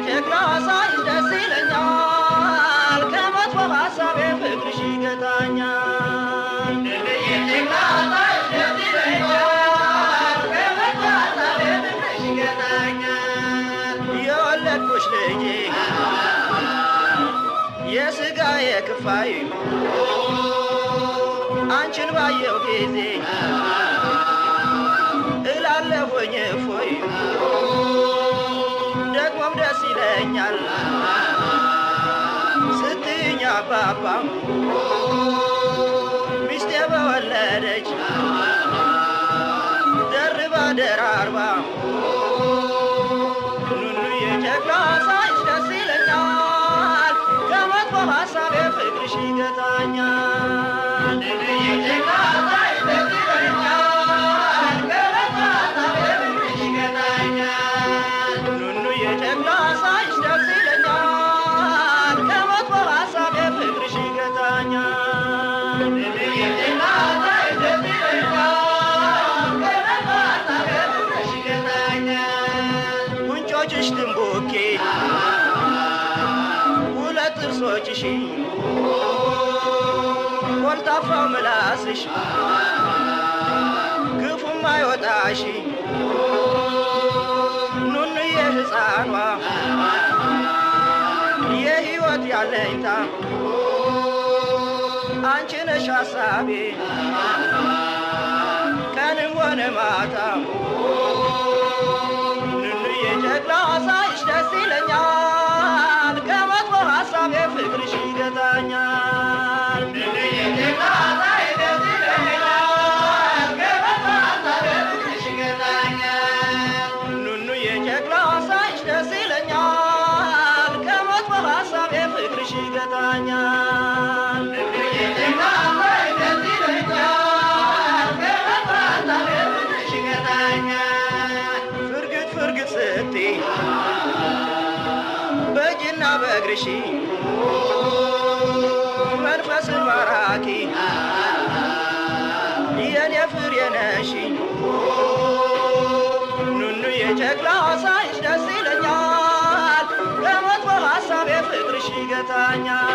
የጀግና ሳይሽ ደስ ይለኛል ከመጥፎ ሀሳቤ ፍቅርሽ ይገታኛል የጀግና ሳይሽ ደስ ይለኛል ከመጥፎ ሀሳቤ ፍቅርሽ ይገታኛል የወለድኩሽ ልጄ የስጋ የክፋይ አንቺን ባየው ጊዜ እላለሁኝ እፎይ ደግሞም ደስ ይለኛል ስትይኝ አባባ ሚስቴ በወለደች ደርባ ደራርባ ኑኑዬ ጀግና ሳይሽ ደስ ይለኛል ከመጥፎ ሀሳቤ ፍቅርሽ ይገታኛል ኑኑዬ ጀግና ሳይሽ ደስ ይለኛል ከመጥፎ ሀሳቤ ፍቅርሽ ይገታኛል ኑኑዬ ጀግና ሳይሽ ደስ ይለኛል ከመጥፎ ሀሳቤ ፍቅርሽ ይገታኛል ኑኑዬ ጀግና ሳይሽ ደስ ይለኛል ከመጥፎ ሀሳቤ ፍቅርሽ ይገታኛል ጉንጮችሽ ትንቡኬ ሁለት ጥርሶችሽ ኮልታፋው ምላስሽ ክፉም አይወጣሽ ኑኑዬ ሕፃኗ የሕይወት ያለኝታ አንቺ ነሽ ሀሳቤ ቀንም ሆነ ማታ ኑኑዬ ጀግና ሳይሽ ደስ ይለኛል ከመጥፎ ሀሳቤ ፍቅርሽ ይገታኛል ኑኑዬ ጀግና ሳይሽ ደስ ይለኛል ከመጥፎ ሀሳቤ ፍቅርሽ ይገታኛል ኑኑዬ ጀግና ሳይሽ ደስ ይለኛል ከመጥፎ ሀሳቤ ፍቅርሽ ይገታኛል ኑኑዬ ጀግና ሳይሽ ደስ ይለኛል ከመጥፎ ሀሳቤ ፍቅርሽ ይገታኛል ፍርግጥ ፍርግጥ ስትይ በእጅና በእግርሽ መንፈስን ማራኪ የኔ ፍሬ ነሽ ኑኑዬ ጀግና ሳይሽ ደስ ይለኛል ከመጥፎ ሀሳቤ ፍቅርሽ ይገታኛል